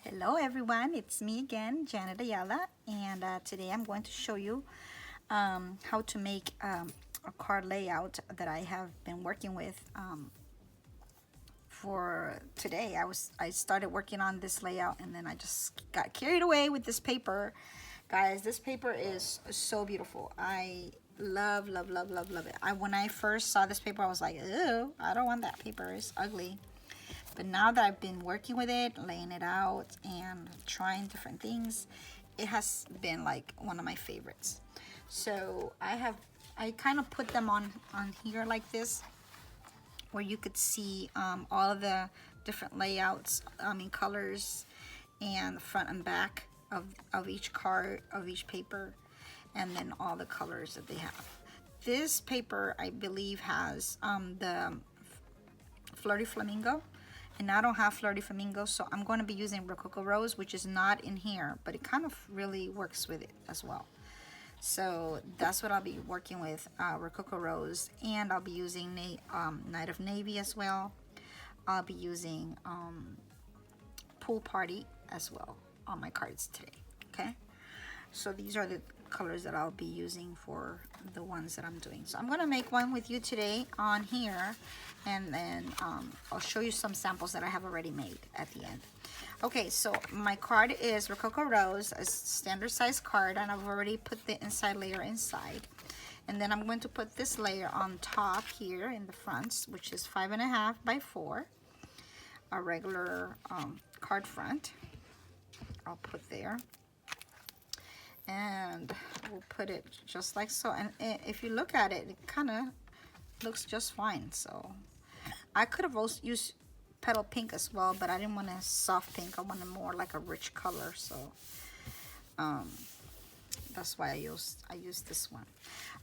Hello everyone, it's me again, Janet Ayala, and today I'm going to show you how to make a card layout that I have been working with for today. I started working on this layout and then I just got carried away with this paper. Guys, this paper is so beautiful. I love it. When I first saw this paper, I was like, ew, I don't want that paper, it's ugly. But now that I've been working with it, laying it out and trying different things, it has been like one of my favorites. So I kind of put them on here like this, where you could see all of the different layouts, in colors, and the front and back of each card, of each paper, and then all the colors that they have. This paper, I believe, has the Flirty Flamingo, and I don't have Flirty Flamingo, so I'm going to be using Rococo Rose, which is not in here, but it kind of really works with it as well. So that's what I'll be working with, Rococo Rose, and I'll be using Night of Navy as well. I'll be using Pool Party as well on my cards today, okay? So these are the colors that I'll be using for the ones that I'm doing. So I'm gonna make one with you today on here, and then I'll show you some samples that I have already made at the end. Okay, so my card is Rococo Rose, a standard size card, and I've already put the inside layer inside. And then I'm going to put this layer on top here in the front, which is 5.5 by 4, a regular card front. I'll put there. And we'll put it just like so, and if you look at it, it kind of looks just fine. So I could have also used petal pink as well, but I didn't want a soft pink. I wanted more like a rich color, so that's why I used this one.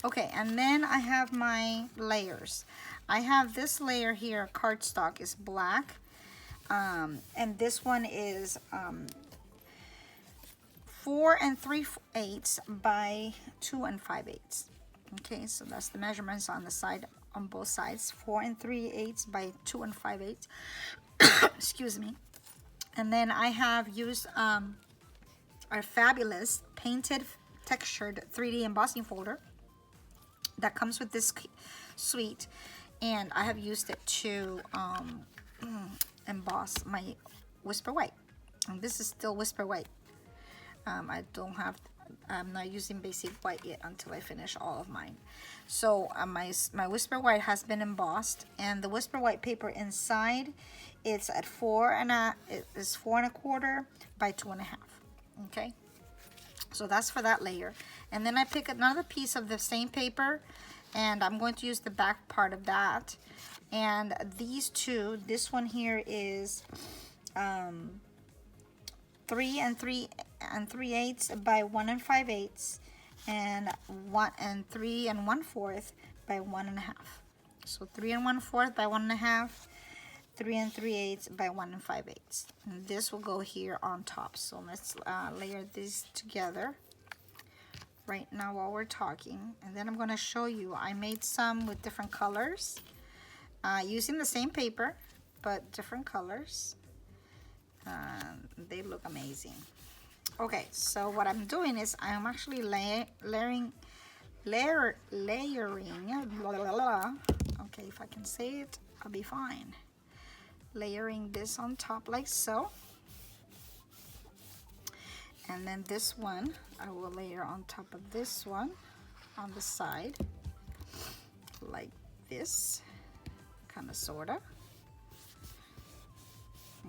Okay, and then I have my layers. I have this layer here, cardstock, is black, and this one is 4 3/8 by 2 5/8. Okay, so that's the measurements on the side, on both sides, 4 3/8 by 2 5/8. Excuse me. And then I have used our fabulous painted textured 3D embossing folder that comes with this suite, and I have used it to emboss my Whisper White. And this is still Whisper White. I'm not using basic white yet until I finish all of mine. So my Whisper White has been embossed, and the Whisper White paper inside, it's at 4 1/4 by 2 1/2. Okay, so that's for that layer. And then I pick another piece of the same paper, and I'm going to use the back part of that. And these two, this one here is 3 3/8 by 1 5/8, and 3 1/4 by 1 1/2. So 3 1/4 by 1 1/2, 3 3/8 by 1 5/8. And this will go here on top. So let's layer these together right now while we're talking, and then I'm going to show you. I made some with different colors, using the same paper but different colors. They look amazing. Okay, so what I'm doing is I'm actually layering, blah, blah, blah. Okay, if I can say it, I'll be fine. Layering this on top like so. And then this one, I will layer on top of this one on the side, like this, kind of, sorta.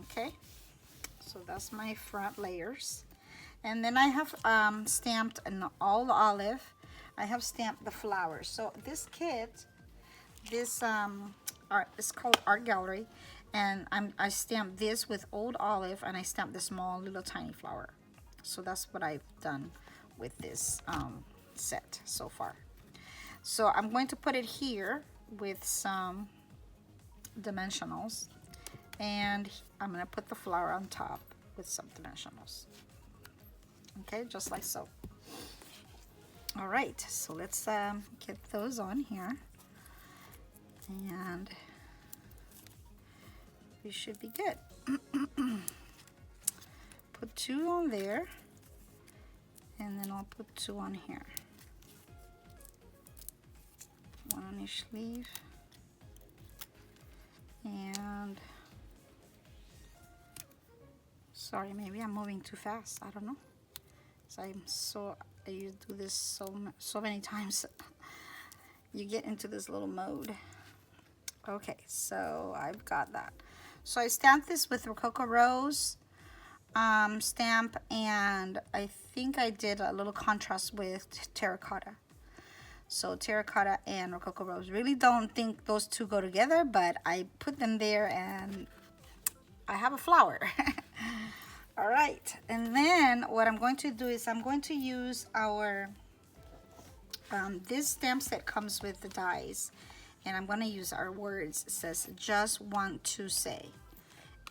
Okay, so that's my front layers. And then I have stamped an all olive. I have stamped the flowers. So this kit, this it's called Art Gallery, and I stamped this with old olive, and I stamped the small little tiny flower. So that's what I've done with this set so far. So I'm going to put it here with some dimensionals, and I'm going to put the flower on top with some dimensionals. Okay, just like so. All right, so let's get those on here, and we should be good. put 2 on there, and then I'll put 2 on here. 1 on each sleeve. And sorry, maybe I'm moving too fast. I don't know. So I do this so many times. You get into this little mode. Okay, so I've got that. So I stamped this with Rococo Rose stamp, and I think I did a little contrast with terracotta. So terracotta and Rococo Rose. Really don't think those two go together, but I put them there and I have a flower. All right, and then what I'm going to do is I'm going to use our this stamp set comes with the dies, and I'm going to use our words. It says just want to say,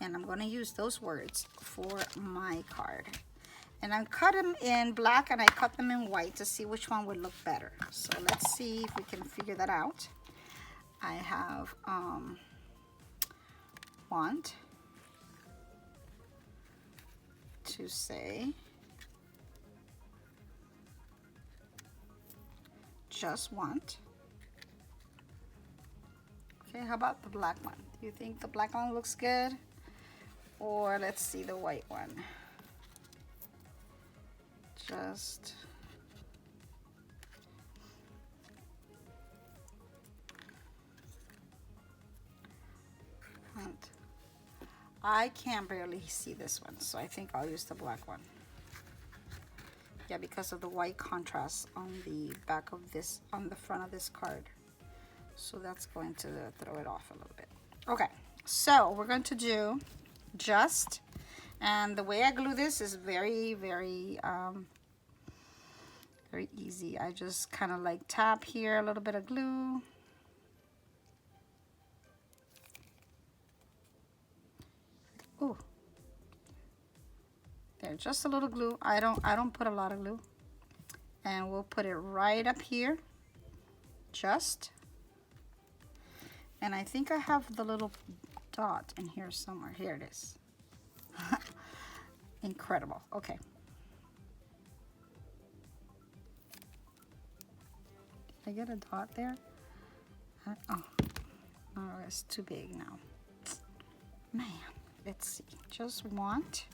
and I'm going to use those words for my card. And I cut them in black and I cut them in white to see which one would look better. So let's see if we can figure that out. I have want to say, just want. Okay, how about the black one? Do you think the black one looks good? Or let's see the white one. Just want. I can barely see this one, so I think I'll use the black one. Yeah, because of the white contrast on the back of this, on the front of this card. So that's going to throw it off a little bit. Okay, so we're going to do just, and the way I glue this is very, very easy. I just kind of like tap here, a little bit of glue. Ooh. There, just a little glue. I don't put a lot of glue. And we'll put it right up here. Just. And I think I have the little dot in here somewhere. Here it is. Incredible. Okay. Did I get a dot there? Oh, it's too big now. Man, let's see. Just want.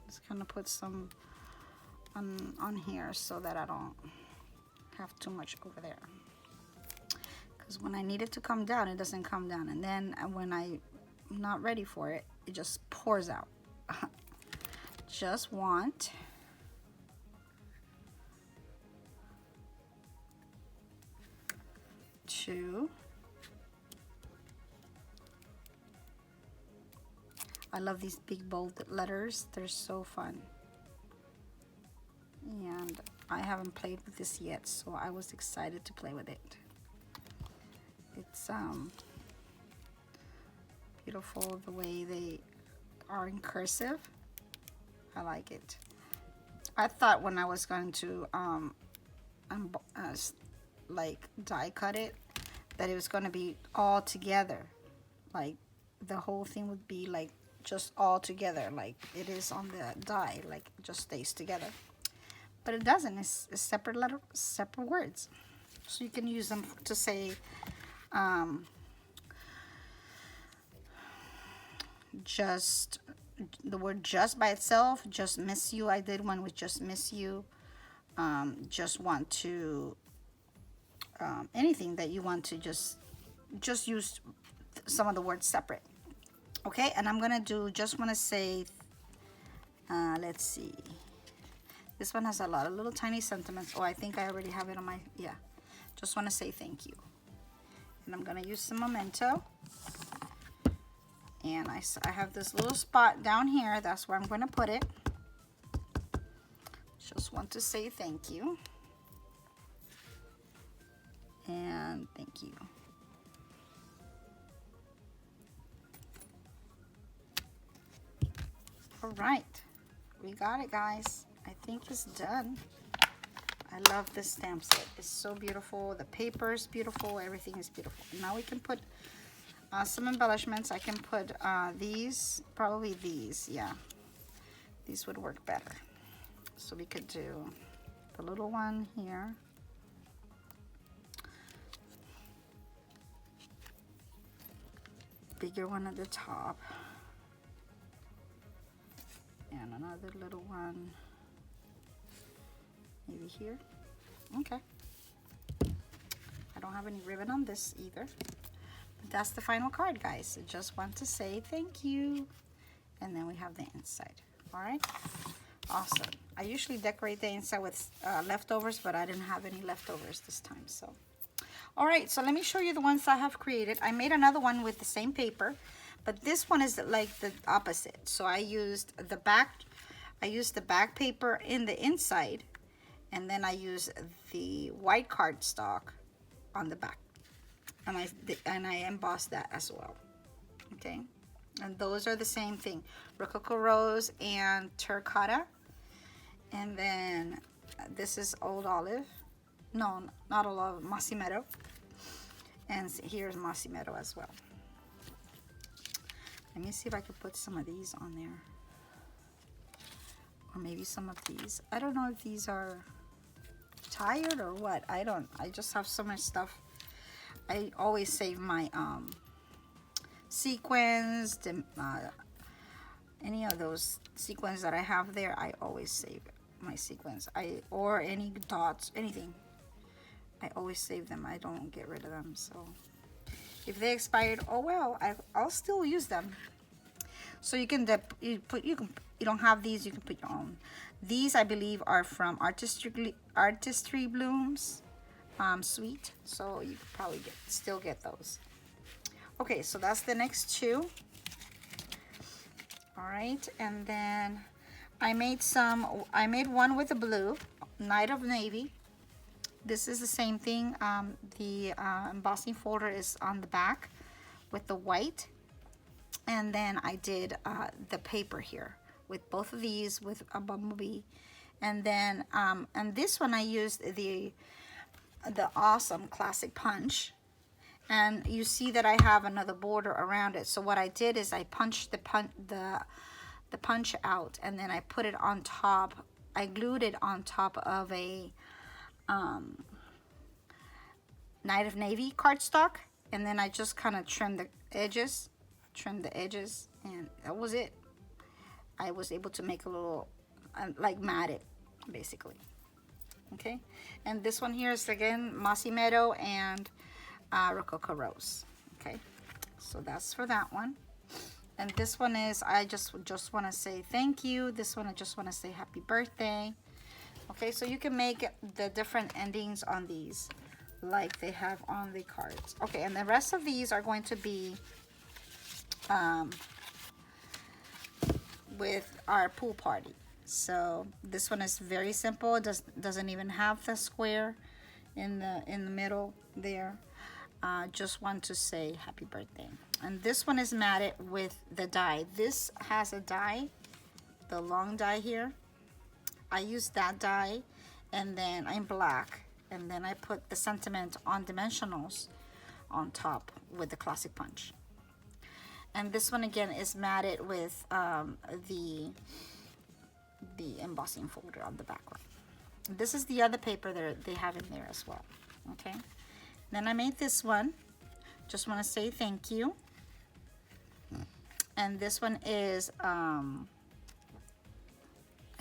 Just kind of put some on here so that I don't have too much over there. Because when I need it to come down, it doesn't come down. And then when I'm not ready for it, it just pours out. Just want to. I love these big bold letters. They're so fun. And I haven't played with this yet, so I was excited to play with it. It's beautiful the way they are in cursive. I like it. I thought when I was going to like die cut it, that it was going to be all together, like the whole thing would be like just all together like it is on the die, like it just stays together. But it doesn't. It's separate letter, separate words. So you can use them to say just the word just by itself, just miss you. I did one with just miss you. Just want to anything that you want to just use some of the words separate. Okay, and I'm gonna do just want to say let's see, this one has a lot of little tiny sentiments. Oh, I think I already have it on my, yeah, just want to say thank you. And I'm gonna use some memento, and I have this little spot down here, that's where I'm going to put it. Just want to say thank you and thank you. All right, we got it, guys. I think it's done. I love this stamp set. It's so beautiful. The paper is beautiful. Everything is beautiful. Now we can put some embellishments. I can put these, probably these. Yeah, these would work better. So we could do the little one here. Bigger one at the top. And another little one maybe here. Okay. I don't have any ribbon on this either. But that's the final card, guys. I just want to say thank you. And then we have the inside. All right. Awesome. I usually decorate the inside with leftovers, but I didn't have any leftovers this time. So, all right. So let me show you the ones I have created. I made another one with the same paper, but this one is like the opposite. So I used the back. I used the back paper in the inside, and then I used the white cardstock on the back, and I embossed that as well. Okay, and those are the same thing: Rococo Rose and Terracotta. And then this is Old Olive. No, not Old Olive, Mossy Meadow. And here's Mossy Meadow as well. Let me see if I can put some of these on there. Or maybe some of these. I don't know if these are tired or what. I just have so much stuff. I always save my sequins, any of those sequins that I have there. I always save my sequins. Or any dots, anything. I always save them. I don't get rid of them. So if they expired, oh well, I'll still use them. So you can you don't have these, you can put your own. These I believe are from Artistry Blooms Suite. So you could probably still get those. Okay, so that's the next two. All right, and then I made one with the blue, Night of Navy. This is the same thing. The embossing folder is on the back with the white. And then I did the paper here with both of these with a bumblebee. And then, and this one I used the awesome classic punch. And you see that I have another border around it. So what I did is I punched the punch out, and then I put it on top. I glued it on top of a Night of Navy cardstock, and then I just kind of trimmed the edges, and that was it. I was able to make a little like mat it basically. Okay, and this one here is again Mossy Meadow and Rococo Rose. Okay, so that's for that one. And this one is, I just want to say thank you. This one I just want to say happy birthday. Okay, so you can make the different endings on these like they have on the cards. Okay, and the rest of these are going to be with our pool party. So this one is very simple. It doesn't even have the square in the middle there. Just want to say happy birthday. And this one is matted with the die. This has a die, the long die here. I use that die, and then I'm black, and then I put the sentiment on dimensionals on top with the classic punch. And this one again is matted with the embossing folder on the background. This is the other paper that they have in there as well. Okay. Then I made this one. Just want to say thank you. And this one is, I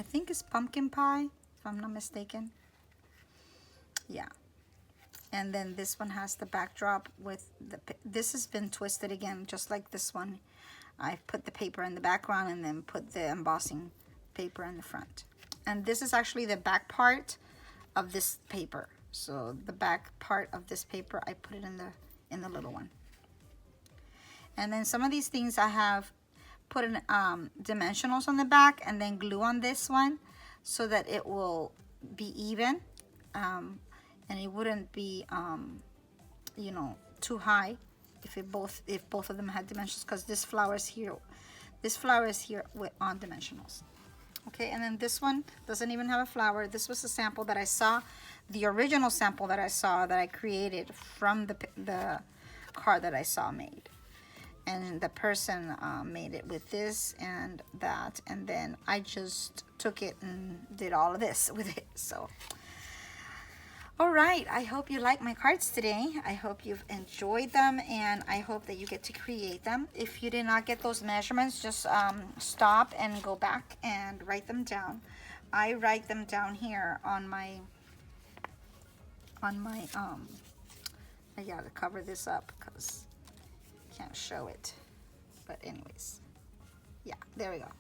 think it's pumpkin pie, if I'm not mistaken. Yeah. And then this one has the backdrop with this has been twisted again, just like this one. I put the paper in the background and then put the embossing paper in the front. And this is actually the back part of this paper. So the back part of this paper, I put it in the little one. And then some of these things I have put in dimensionals on the back and then glue on this one so that it will be even and it wouldn't be you know, too high if both of them had dimensions, because this flower is here with on dimensionals. Okay, and then this one doesn't even have a flower. This was a sample that I saw, the original sample that I saw that I created from the card that I saw made. And the person made it with this and that, and then I just took it and did all of this with it. So all right, I hope you like my cards today. I hope you've enjoyed them, and I hope that you get to create them. If you did not get those measurements, just stop and go back and write them down. I write them down here on my I gotta cover this up because I can't show it. But anyways, yeah, there we go.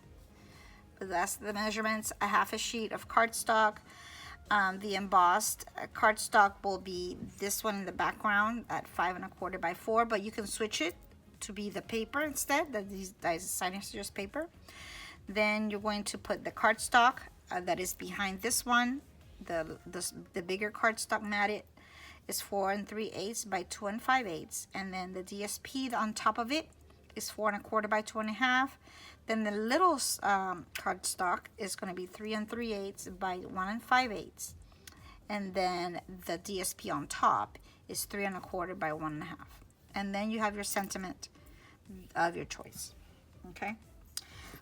But that's the measurements. A half a sheet of cardstock. The embossed cardstock will be this one in the background at 5 1/4 by 4, but you can switch it to be the paper instead. That is signing scissors paper. Then you're going to put the cardstock that is behind this one. The bigger cardstock matted is 4 3/8 by 2 5/8, and then the DSP on top of it is 4 1/4 by 2 1/2. Then the little cardstock is going to be 3 3/8 by 1 5/8, and then the DSP on top is 3 1/4 by 1 1/2. And then you have your sentiment of your choice. Okay,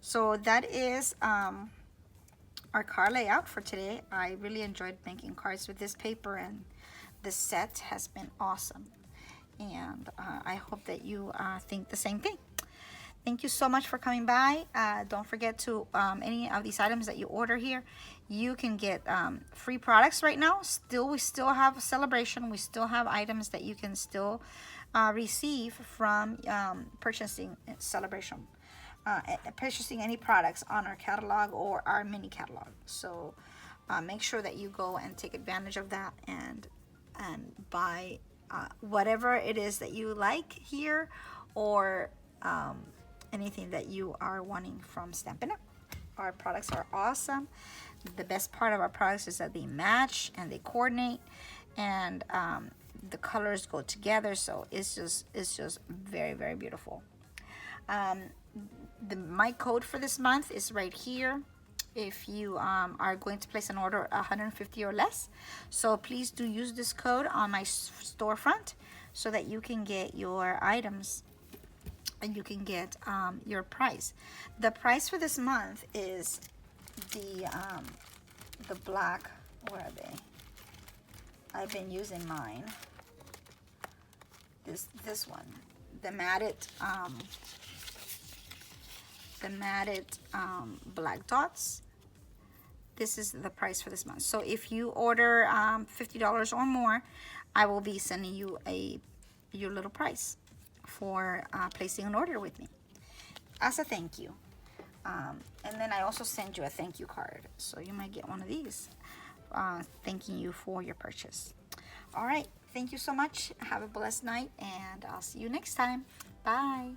so that is our card layout for today. I really enjoyed making cards with this paper, and this set has been awesome. And I hope that you think the same thing. Thank you so much for coming by. Don't forget to, any of these items that you order here, you can get free products right now. We still have a celebration. We still have items that you can still receive from purchasing celebration. Purchasing any products on our catalog or our mini catalog. So make sure that you go and take advantage of that and buy whatever it is that you like here, or anything that you are wanting from Stampin' Up. Our products are awesome. The best part of our products is that they match and they coordinate, and the colors go together, so it's just very, very beautiful. My code for this month is right here if you are going to place an order 150 or less. So please do use this code on my storefront so that you can get your items and you can get your price. The price for this month is the black, where are they? I've been using mine. This one, the matted black dots. This is the price for this month. So if you order $50 or more, I will be sending you your little price for placing an order with me as a thank you. And then I also send you a thank you card, so you might get one of these thanking you for your purchase. All right, thank you so much. Have a blessed night, and I'll see you next time. Bye.